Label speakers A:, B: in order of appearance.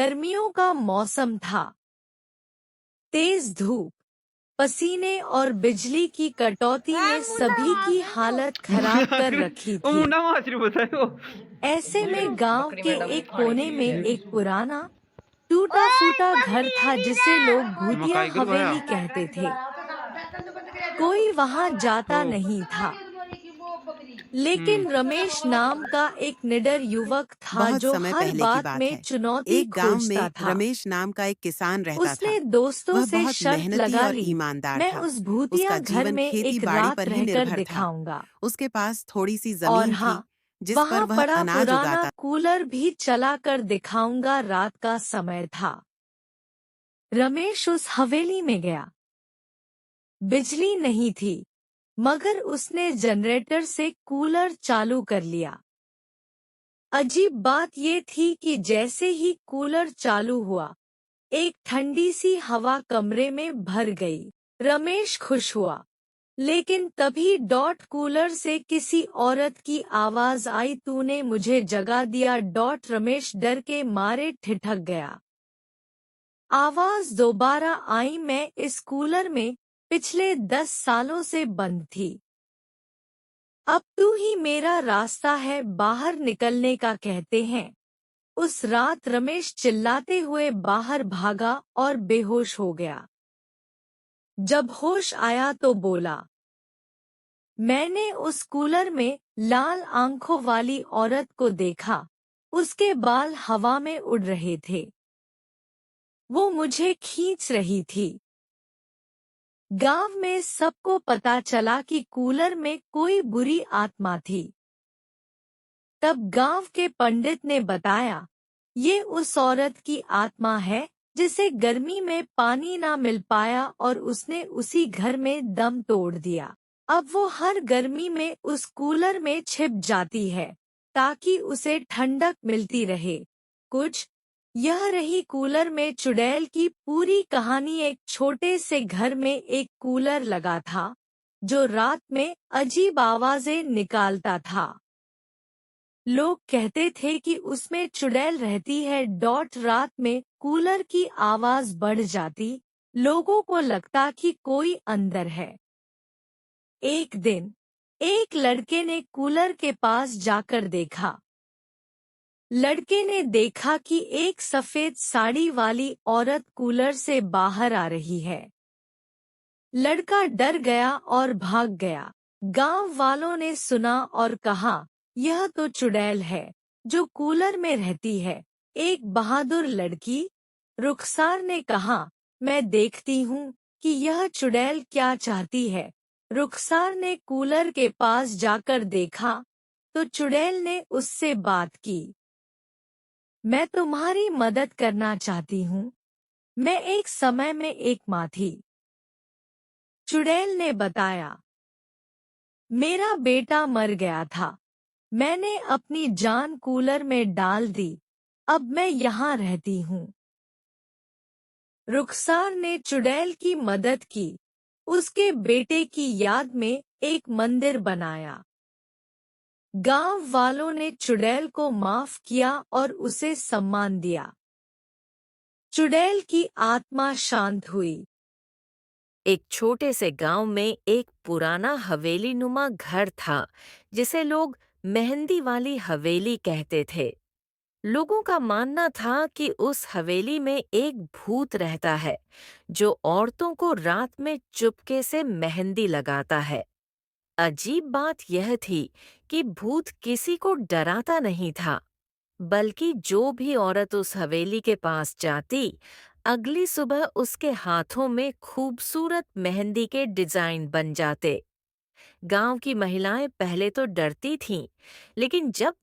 A: गर्मियों का मौसम था। तेज धूप, पसीने और बिजली की कटौती ने सभी की हालत खराब कर रखी
B: वो
A: थी।
B: मुंडा माछ बतायो।
A: ऐसे में गांव के एक कोने में एक पुराना टूटा फूटा घर था जिसे लोग भूतिया
B: मकाई कर भाया
A: हवेली कहते थे। कोई वहां जाता
B: हो।
A: नहीं था, लेकिन रमेश नाम का एक निडर युवक था
C: बहुत
A: जो
C: समय
A: हर
C: पहले की
A: बात
C: बात
A: में
C: है।
A: चुनौती
C: एक गांव
A: खोजता
C: में
A: था।
C: रमेश नाम का एक किसान रहता था।
A: उसने दोस्तों
C: वह
A: से
C: बहुत
A: शर्त
C: मेहनती
A: लगा
C: और
A: ली,
C: ईमानदार
A: मैं
C: था।
A: उस भूतिया
C: उसका
A: घर
C: जीवन
A: में
C: खेती
A: एक
C: बाड़ी
A: रात
C: पर ही
A: रहकर
C: निर्भर था।
A: दिखाऊंगा।
C: उसके पास थोड़ी सी
A: और
C: जमीन थी
A: हाँ,
C: जिस पर
A: वहां
C: वह
A: पड़ा
C: अनाज
A: पुराना
C: उगाता।
A: कूलर भी चला कर दिखाऊंगा। रात का समय था। रमेश उस हवेली में गया। बिजली नहीं थी, मगर उसने जनरेटर से कूलर चालू कर लिया। अजीब बात ये थी कि जैसे ही कूलर चालू हुआ, एक ठंडी सी हवा कमरे में भर गई। रमेश खुश हुआ, लेकिन तभी डॉट कूलर से किसी औरत की आवाज आई, तूने मुझे जगा दिया। डॉट रमेश डर के मारे ठिठक गया। आवाज दोबारा आई, मैं इस कूलर में पिछले 10 सालों से बंद थी। अब तू ही मेरा रास्ता है बाहर निकलने का, कहते हैं। उस रात रमेश चिल्लाते हुए बाहर भागा और बेहोश हो गया। जब होश आया तो बोला, मैंने उस कूलर में लाल आंखों वाली औरत को देखा। उसके बाल हवा में उड़ रहे थे। वो मुझे खींच रही थी। गांव में सबको पता चला कि कूलर में कोई बुरी आत्मा थी। तब गांव के पंडित ने बताया, ये उस औरत की आत्मा है जिसे गर्मी में पानी ना मिल पाया और उसने उसी घर में दम तोड़ दिया। अब वो हर गर्मी में उस कूलर में छिप जाती है ताकि उसे ठंडक मिलती रहे। कुछ यह रही कूलर में चुड़ैल की पूरी कहानी। एक छोटे से घर में एक कूलर लगा था जो रात में अजीब आवाजें निकालता था। लोग कहते थे कि उसमें चुड़ैल रहती है। डॉट रात में कूलर की आवाज बढ़ जाती, लोगों को लगता कि कोई अंदर है। एक दिन एक लड़के ने कूलर के पास जाकर देखा। लड़के ने देखा कि एक सफेद साड़ी वाली औरत कूलर से बाहर आ रही है। लड़का डर गया और भाग गया। गांव वालों ने सुना और कहा, यह तो चुड़ैल है जो कूलर में रहती है। एक बहादुर लड़की रुखसार ने कहा, मैं देखती हूँ कि यह चुड़ैल क्या चाहती है। रुखसार ने कूलर के पास जाकर देखा तो चुड़ैल ने उससे बात की, मैं तुम्हारी मदद करना चाहती हूँ। मैं एक समय में एक माँ थी। चुड़ैल ने बताया, मेरा बेटा मर गया था। मैंने अपनी जान कूलर में डाल दी। अब मैं यहाँ रहती हूँ। रुखसार ने चुड़ैल की मदद की। उसके बेटे की याद में एक मंदिर बनाया। गांव वालों ने चुड़ैल को माफ किया और उसे सम्मान दिया। चुड़ैल की आत्मा शांत हुई।
D: एक छोटे से गांव में एक पुराना हवेली नुमा घर था जिसे लोग मेहंदी वाली हवेली कहते थे। लोगों का मानना था कि उस हवेली में एक भूत रहता है जो औरतों को रात में चुपके से मेहंदी लगाता है। अजीब बात यह थी कि भूत किसी को डराता नहीं था, बल्कि जो भी औरत उस हवेली के पास जाती, अगली सुबह उसके हाथों में खूबसूरत मेहंदी के डिजाइन बन जाते। गांव की महिलाएं पहले तो डरती थीं, लेकिन जब